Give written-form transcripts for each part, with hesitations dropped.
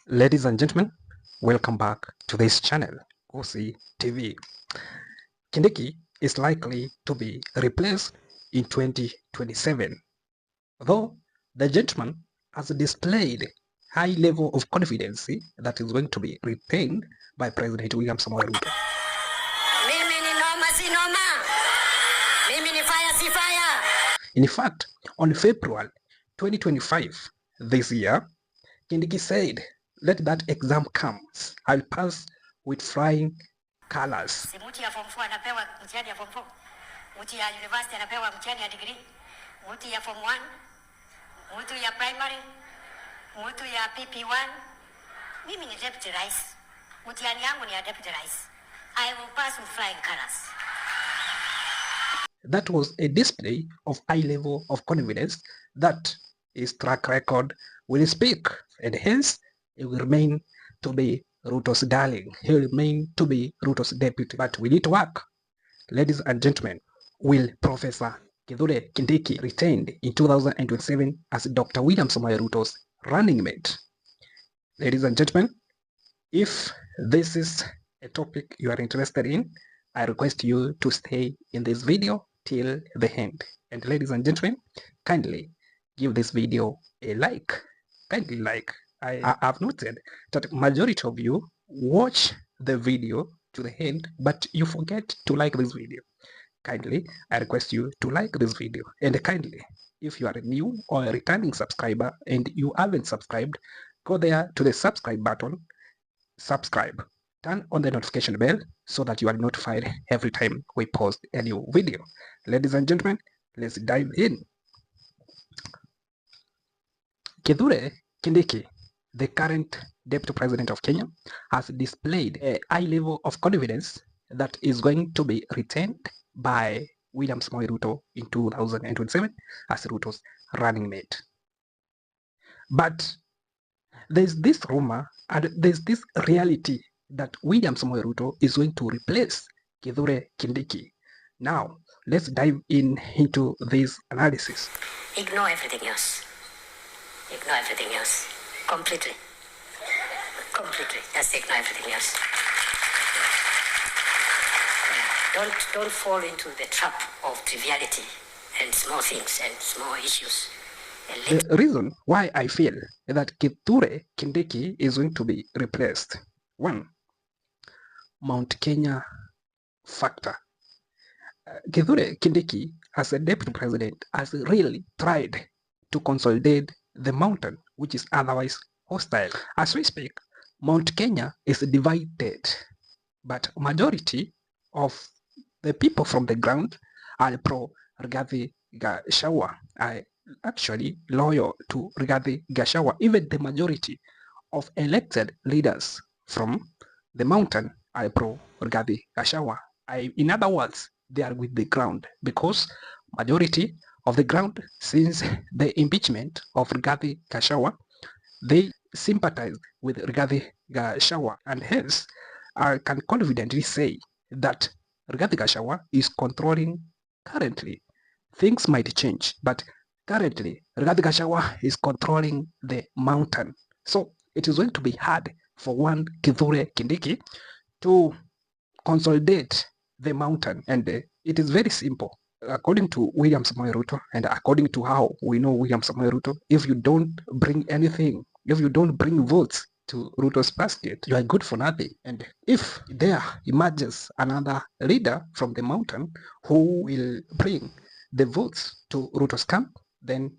Ladies and gentlemen, welcome back to this channel, Gusii TV. Kindiki is likely to be replaced in 2027, though the gentleman has displayed high level of confidence that is going to be retained by President William Samoei Ruto. Mimi ni noma si noma. Mimi ni fire si fire. In fact, on February 2025 this year, Kindiki said, "Let that exam come. I'll pass with flying colors." Si mtu ya form 4 anapewa mtihani ya form 4. Mtu ya university anapewa mtihani ya degree. Mtu ya form 1, mtu ya primary, mtu ya PP1. Mimi ni deputy rais. Mtihani yangu ni ya deputy rais. I will pass with flying colors. That was a display of high level of confidence that his track record will speak, and hence he will remain to be Ruto's darling. He will remain to be Ruto's deputy. But will it work? Ladies and gentlemen, will Professor Kithure Kindiki retained in 2027 as Dr. William Samoei Ruto's running mate? Ladies and gentlemen, if this is a topic you are interested in, I request you to stay in this video till the end. And ladies and gentlemen, kindly give this video a like. Kindly like. I have noted that majority of you watch the video to the end, but you forget to like this video. Kindly, I request you to like this video. And kindly, if you are a new or a returning subscriber and you haven't subscribed, go there to the subscribe button, subscribe, turn on the notification bell so that you are notified every time we post a new video. Ladies and gentlemen, let's dive in. Kithure Kindiki, the current Deputy President of Kenya, has displayed a high level of confidence that is going to be retained by William Samoei Ruto in 2027 as Ruto's running mate. But there's this rumor and there's this reality that William Samoei Ruto is going to replace Kithure Kindiki. Now, let's dive into this analysis. Ignore everything else. Ignore everything else. Completely. Completely. Just ignore everything else. Don't fall into the trap of triviality and small things and small issues. The reason why I feel that Kithure Kindiki is going to be replaced. One, Mount Kenya factor. Kithure Kindiki, as a deputy president, has really tried to consolidate the mountain, which is otherwise hostile. As we speak, Mount Kenya is divided, but majority of the people from the ground are pro Rigathi Gachagua, are actually loyal to Rigathi Gachagua. Even the majority of elected leaders from the mountain are pro Rigathi Gachagua. In other words, they are with the ground, because majority of the ground, since the impeachment of Rigathi Gachagua, they sympathize with Rigathi Gachagua, and hence I can confidently say that Rigathi Gachagua is controlling currently. Things might change, but currently Rigathi Gachagua is controlling the mountain. So it is going to be hard for one Kithure Kindiki to consolidate the mountain, and it is very simple. According to William Samoei Ruto, and according to how we know William Samoei Ruto, if you don't bring anything, if you don't bring votes to Ruto's basket, you are good for nothing. And if there emerges another leader from the mountain who will bring the votes to Ruto's camp, then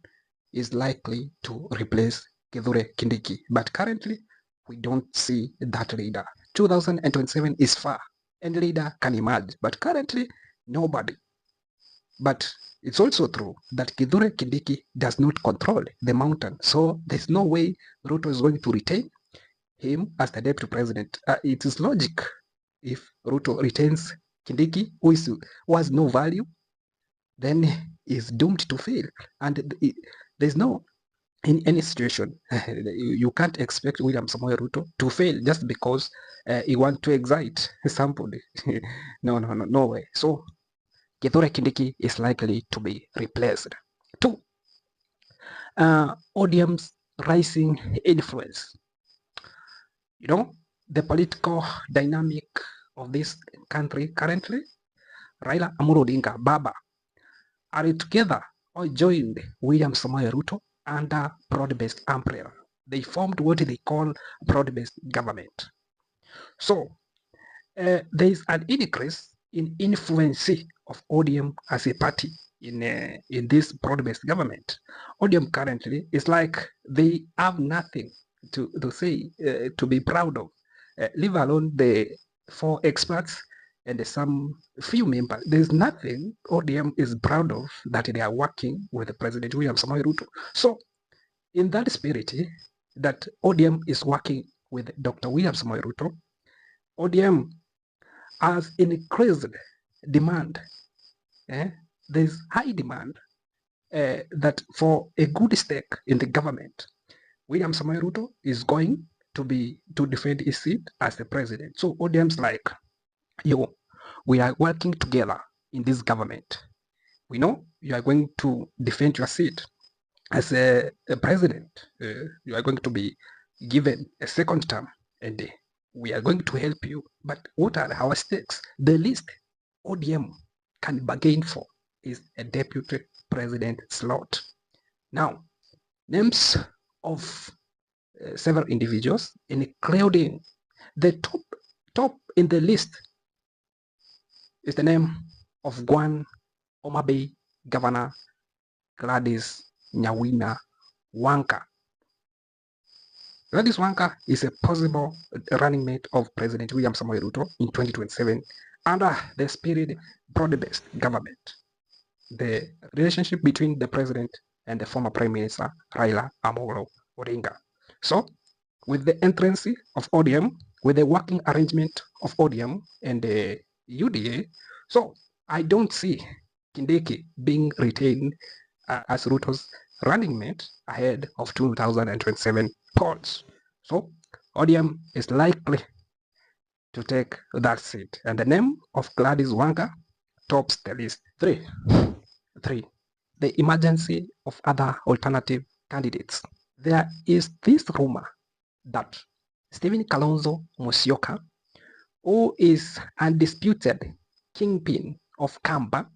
is likely to replace Kithure Kindiki. But currently, we don't see that leader. 2027 is far, and leader can emerge, but currently, nobody. But it's also true that Kithure Kindiki does not control the mountain, so there's no way Ruto is going to retain him as the deputy president. It is logic. If Ruto retains Kindiki, who has no value, then is doomed to fail. And there's no, in any situation, you can't expect William Samoei Ruto to fail just because he wants to excite somebody. No way. So Kithure Kindiki is likely to be replaced. 2, ODM's rising influence. You know, the political dynamic of this country currently, Raila Amolo Odinga, Baba, are together or joined William Samoei Ruto under broad-based umbrella. They formed what they call broad-based government. So there is an increase in influence of ODM as a party in this broad-based government. ODM currently is like they have nothing to say, to be proud of, leave alone the 4 experts and some few members. There's nothing ODM is proud of that they are working with President William Samoei Ruto. So in that spirit, that ODM is working with Dr. William Samoei Ruto, ODM has increased demand. There's high demand that for a good stake in the government, William Samoei Ruto is going to defend his seat as the president. So ODM's like, yo, we are working together in this government. We know you are going to defend your seat as a president. You are going to be given a second term, and we are going to help you. But what are our stakes? The least ODM can bargain for is a deputy president slot. Now, names of several individuals, including the top in the list is the name of Gwan Omabay Governor Gladys Wanga. Gladys Wanga is a possible running mate of President William Samoei Ruto in 2027 under the spirit broad-based government. The relationship between the president and the former Prime Minister Raila Amolo Odinga. So, with the entrance of ODM, with the working arrangement of ODM and the UDA, so I don't see Kindiki being retained as Ruto's running mate ahead of 2027 polls. So, ODM is likely to take that seat, and the name of Gladys Wanga tops the list. 3. The emergence of other alternative candidates. There is this rumor that Stephen Kalonzo Musyoka, who is undisputed kingpin of Kamba,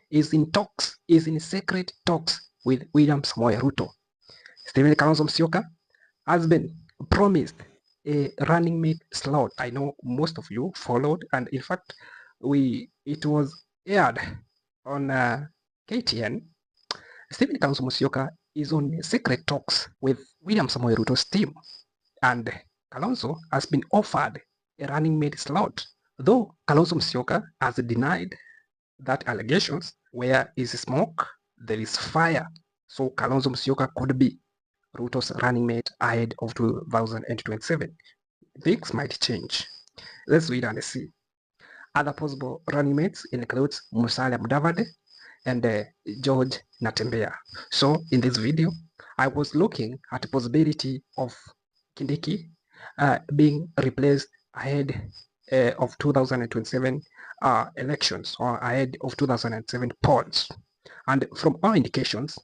is in secret talks with William Samoei Ruto. Stephen Kalonzo Musyoka has been promised a running mate slot. I know most of you followed, and in fact, it was aired on KTN. Stephen Kalonzo Musyoka is on secret talks with William Samoei Ruto's team, and Kalonzo has been offered a running mate slot, though Kalonzo Musyoka has denied that allegations. Where is smoke, there is fire. So Kalonzo Musyoka could be Ruto's running mate ahead of 2027. Things might change. Let's wait and see. Other possible running mates includes Musalia Mudavadi and George Natembeya. So in this video, I was looking at the possibility of Kindiki being replaced ahead of 2027 elections, or ahead of 2007 polls. And from all indications,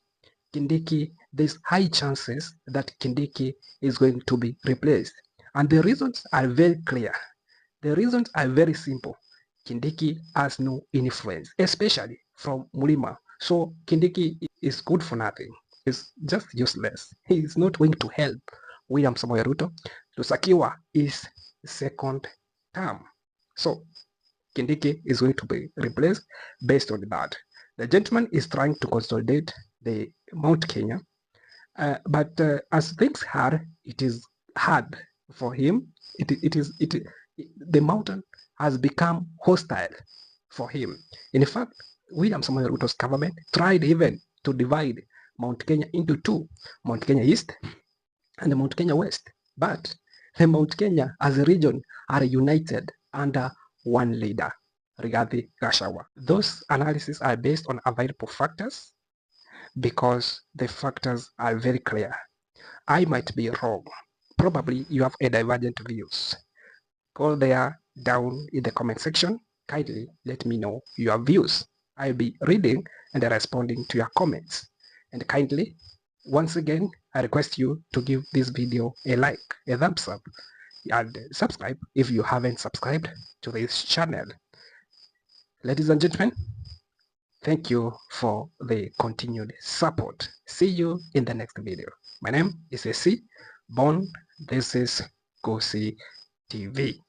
Kindiki, there's high chances that Kindiki is going to be replaced. And the reasons are very clear. The reasons are very simple. Kindiki has no influence, especially from Mulima. So Kindiki is good for nothing. He's just useless. He is not going to help William Samoei Ruto to secure his second term. So Kindiki is going to be replaced based on that. The gentleman is trying to consolidate the Mount Kenya, but as things are, it is hard for him. The mountain has become hostile for him. In fact, William Samoei Ruto's government tried even to divide Mount Kenya into two, Mount Kenya East and the Mount Kenya West. But the Mount Kenya as a region are united under one leader, Rigathi Gachagua. Those analyses are based on available factors because the factors are very clear. I might be wrong. Probably you have a divergent views. Go there down in the comment section. Kindly let me know your views. I'll be reading and responding to your comments. And kindly, once again, I request you to give this video a like, a thumbs up, and subscribe if you haven't subscribed to this channel. Ladies and gentlemen, thank you for the continued support. See you in the next video. My name is Hesie. This is Gusii TV.